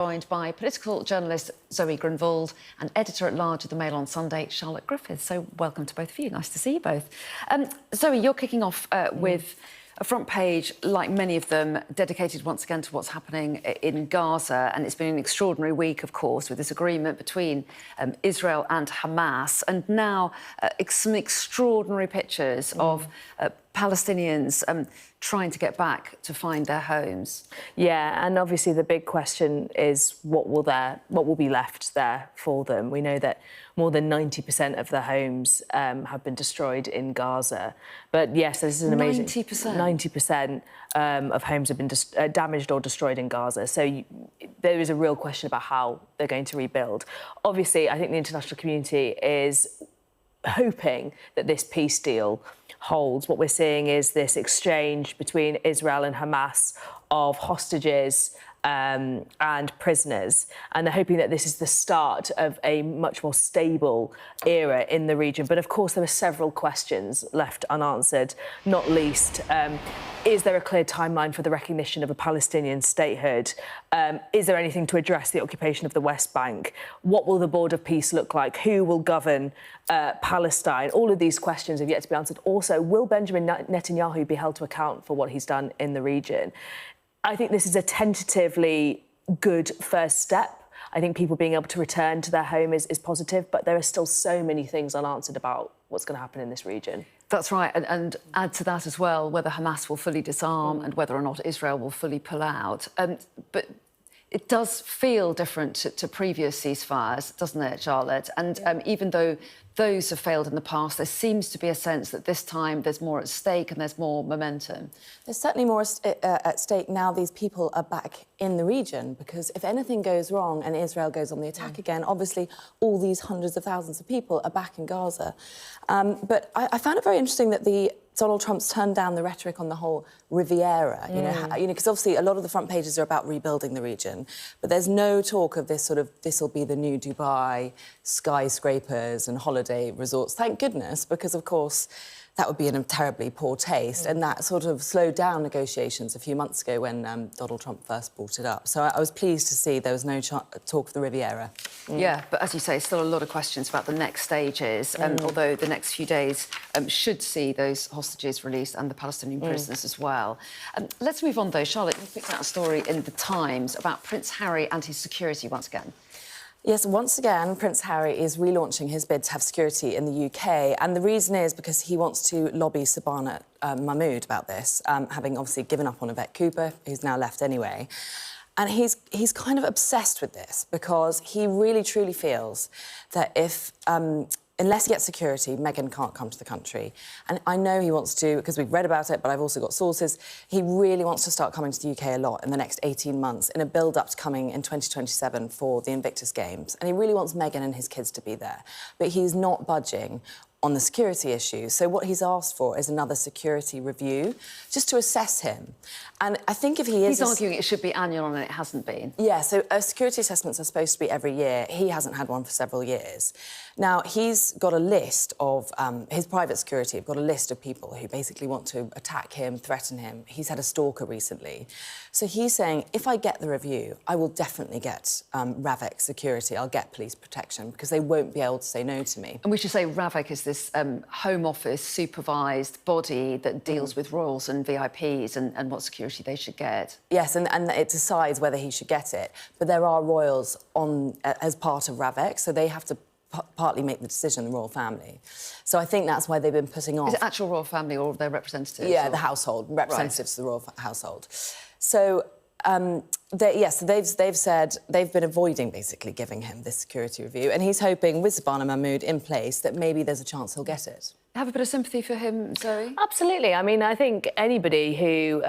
Joined by political journalist Zoe Grunwald and editor-at-large of the Mail on Sunday, Charlotte Griffiths. So welcome to both of you. Nice to see you both. Zoe, you're kicking off with a front page, like many of them, dedicated once again to what's happening in Gaza. And it's been an extraordinary week, of course, with this agreement between Israel and Hamas. And now some extraordinary pictures of Palestinians trying to get back to find their homes. Yeah, and obviously the big question is what will be left there for them. We know that more than 90% of their homes have been destroyed in Gaza. But yes, this is an amazing 90% of homes have been damaged or destroyed in Gaza. So there is a real question about how they're going to rebuild. Obviously, I think the international community is hoping that this peace deal holds. What we're seeing is this exchange between Israel and Hamas of hostages and prisoners, and they're hoping that this is the start of a much more stable era in the region. But of course there are several questions left unanswered, not least is there a clear timeline for the recognition of a Palestinian statehood? Is there anything to address the occupation of the West Bank? What will the Board of Peace look like? Who will govern Palestine? All of these questions have yet to be answered. Also, will Benjamin Netanyahu be held to account for what he's done in the region? I think this is a tentatively good first step. I think people being able to return to their home is positive, but there are still so many things unanswered about what's going to happen in this region. That's right, and add to that as well whether Hamas will fully disarm and whether or not Israel will fully pull out. But it does feel different to previous ceasefires, doesn't it, Charlotte? And even though those have failed in the past, there seems to be a sense that this time there's more at stake and there's more momentum. There's certainly more at stake now these people are back in the region, because if anything goes wrong and Israel goes on the attack again, obviously all these hundreds of thousands of people are back in Gaza. But I found it very interesting that Donald Trump's turned down the rhetoric on the whole Riviera, you know, because obviously a lot of the front pages are about rebuilding the region, but there's no talk of this this will be the new Dubai, skyscrapers and holiday resorts. Thank goodness, because of course that would be in a terribly poor taste, and that sort of slowed down negotiations a few months ago when Donald Trump first brought it up. So I was pleased to see there was no talk of the Riviera. Yeah, but as you say, still a lot of questions about the next stages, although the next few days should see those hostages released and the Palestinian prisoners as well. Let's move on, though. Charlotte, you picked out a story in The Times about Prince Harry and his security once again. Yes, once again, Prince Harry is relaunching his bid to have security in the UK, and the reason is because he wants to lobby Sabana Mahmood about this, having obviously given up on Yvette Cooper, who's now left anyway. And he's kind of obsessed with this because he really, truly feels that if unless he gets security, Meghan can't come to the country. And I know he wants to, because we've read about it, but I've also got sources, he really wants to start coming to the UK a lot in the next 18 months in a build-up to coming in 2027 for the Invictus Games. And he really wants Meghan and his kids to be there. But he's not budging on the security issue. So what he's asked for is another security review, just to assess him. And I think if he is... He's arguing it should be annual and it hasn't been. Yeah, so security assessments are supposed to be every year. He hasn't had one for several years. Now, he's got a list of... his private security have got a list of people who basically want to attack him, threaten him. He's had a stalker recently. So he's saying, if I get the review, I will definitely get RAVEC security. I'll get police protection, because they won't be able to say no to me. And we should say RAVEC is this Home Office supervised body that deals with royals and VIPs and what security they should get. Yes, and it decides whether he should get it. But there are royals on as part of RAVEC, so they have to partly make the decision, the royal family. So I think that's why they've been putting off... Is it actual royal family or their representatives? Yeah, or... the household, representatives of the royal household. So... yes, they've said they've been avoiding basically giving him this security review, and he's hoping with Sabana Mahmood in place that maybe there's a chance he'll get it. Have a bit of sympathy for him, Zoe? Absolutely. I mean, I think anybody who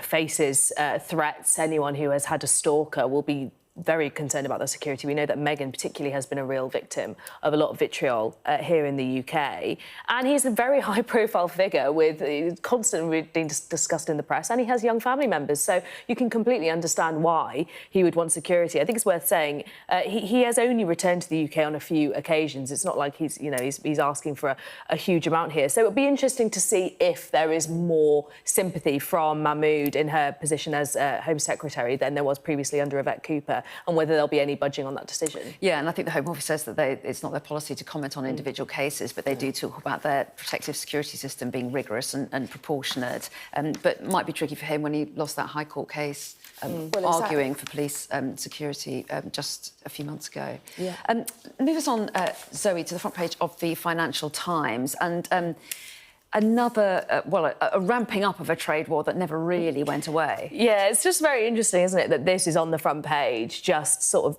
faces threats, anyone who has had a stalker will be very concerned about their security. We know that Meghan particularly has been a real victim of a lot of vitriol here in the UK. And he's a very high-profile figure with constantly being discussed in the press, and he has young family members. So you can completely understand why he would want security. I think it's worth saying he has only returned to the UK on a few occasions. It's not like he's asking for a huge amount here. So it'll be interesting to see if there is more sympathy from Mahmood in her position as Home Secretary than there was previously under Yvette Cooper, and whether there'll be any budging on that decision. Yeah, and I think the Home Office says that it's not their policy to comment on individual cases, but they do talk about their protective security system being rigorous and proportionate. But might be tricky for him when he lost that High Court case, arguing for police security just a few months ago. Yeah. Move us on, Zoe, to the front page of the Financial Times, and another, a ramping up of a trade war that never really went away. Yeah, it's just very interesting, isn't it, that this is on the front page just sort of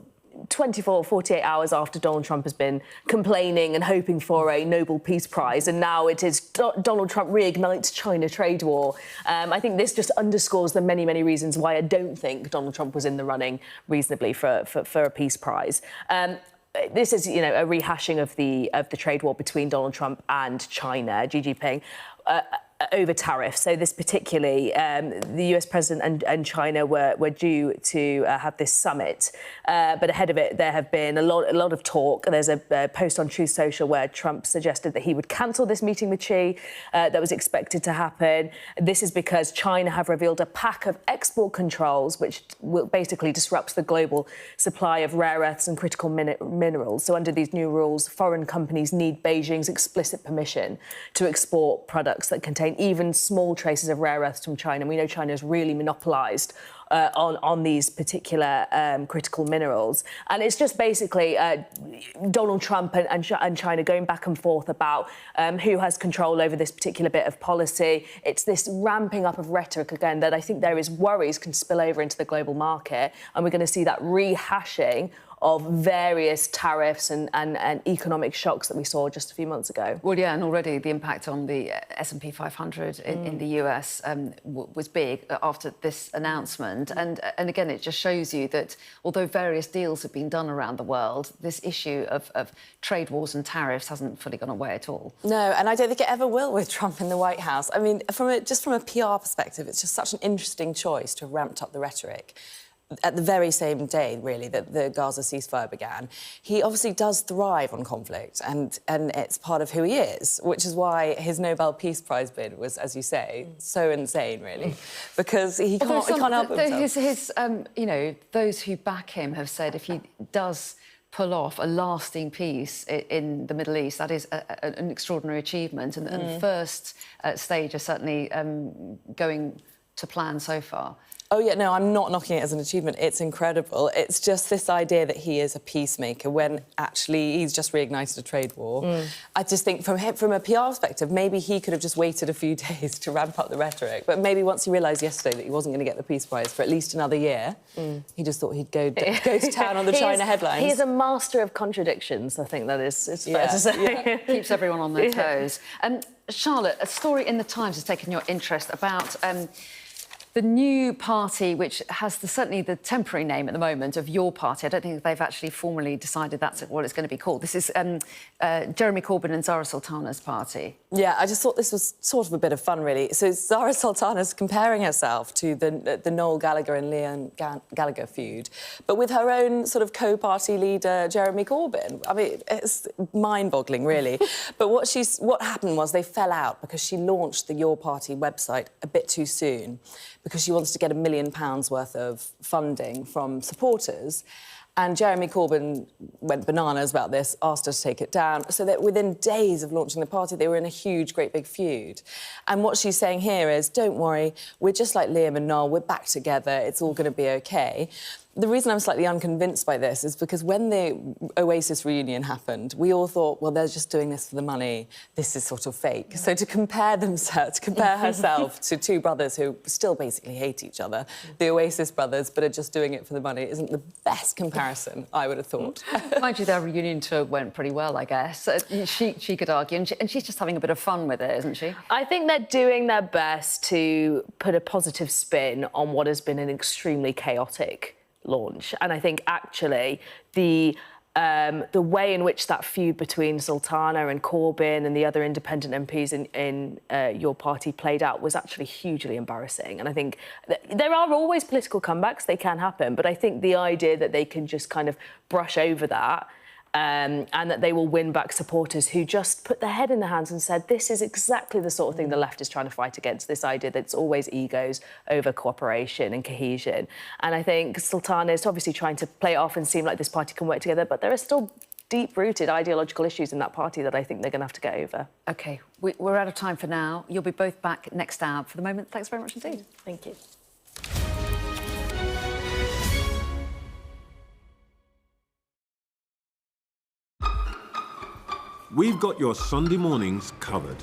48 hours after Donald Trump has been complaining and hoping for a Nobel Peace Prize, and now it is Donald Trump reignites China trade war. I think this just underscores the many, many reasons why I don't think Donald Trump was in the running reasonably for a peace prize. This is, a rehashing of the trade war between Donald Trump and China, Xi Jinping, over tariffs. So this particularly, the US president and China were due to have this summit, but ahead of it there have been a lot of talk. There's a post on Truth Social where Trump suggested that he would cancel this meeting with Xi that was expected to happen. This is because China have revealed a pack of export controls which will basically disrupt the global supply of rare earths and critical minerals. So under these new rules, foreign companies need Beijing's explicit permission to export products that contain even small traces of rare earths from China. We know China has really monopolised on these particular critical minerals. And it's just basically Donald Trump and China going back and forth about who has control over this particular bit of policy. It's this ramping up of rhetoric again that I think there is worries can spill over into the global market, and we're going to see that rehashing of various tariffs and economic shocks that we saw just a few months ago. Well, yeah, and already the impact on the S&P 500 in the US was big after this announcement. And again, it just shows you that although various deals have been done around the world, this issue of trade wars and tariffs hasn't fully gone away at all. No, and I don't think it ever will with Trump in the White House. I mean, from a PR perspective, it's just such an interesting choice to have ramped up the rhetoric. At the very same day, really, that the Gaza ceasefire began, he obviously does thrive on conflict, and it's part of who he is, which is why his Nobel Peace Prize bid was, as you say, so insane, really, because he can't help himself. Those who back him have said if he does pull off a lasting peace in the Middle East, that is an extraordinary achievement, and the first stage is certainly going to plan so far. Oh, yeah, no, I'm not knocking it as an achievement. It's incredible. It's just this idea that he is a peacemaker when actually he's just reignited a trade war. I just think from a PR perspective, maybe he could have just waited a few days to ramp up the rhetoric. But maybe once he realised yesterday that he wasn't going to get the Peace Prize for at least another year, he just thought he'd go to town on the China headlines. He's a master of contradictions, I think that is. It's fair to say. Yeah. Keeps everyone on their toes. Charlotte, a story in the Times has taken your interest about the new party, which has certainly the temporary name at the moment of Your Party. I don't think they've actually formally decided that's what it's going to be called. This is Jeremy Corbyn and Zara Sultana's party. Yeah, I just thought this was sort of a bit of fun, really. So Zara Sultana's comparing herself to the Noel Gallagher and Liam Gallagher feud, but with her own sort of co-party leader, Jeremy Corbyn. I mean, it's mind-boggling, really. But what happened was they fell out because she launched the Your Party website a bit too soon, because she wants to get £1 million worth of funding from supporters. And Jeremy Corbyn went bananas about this, asked her to take it down, so that within days of launching the party, they were in a huge, great big feud. And what she's saying here is, don't worry, we're just like Liam and Noel, we're back together, it's all going to be OK. The reason I'm slightly unconvinced by this is because when the Oasis reunion happened, we all thought, well, they're just doing this for the money. This is sort of fake. So to compare herself to two brothers who still basically hate each other, the Oasis brothers, but are just doing it for the money, isn't the best comparison, I would have thought. Mind you, their reunion tour went pretty well, I guess. She could argue, and she's just having a bit of fun with it, isn't she? I think they're doing their best to put a positive spin on what has been an extremely chaotic launch. And I think actually the way in which that feud between Sultana and Corbyn and the other independent MPs in your party played out was actually hugely embarrassing. And I think there are always political comebacks, they can happen, but I think the idea that they can just kind of brush over that and that they will win back supporters who just put their head in their hands and said, this is exactly the sort of thing the left is trying to fight against, this idea that it's always egos over cooperation and cohesion. And I think Sultana is obviously trying to play it off and seem like this party can work together, but there are still deep-rooted ideological issues in that party that I think they're going to have to get over. OK, we're out of time for now. You'll be both back next hour. For the moment, thanks very much indeed. Thank you. We've got your Sunday mornings covered.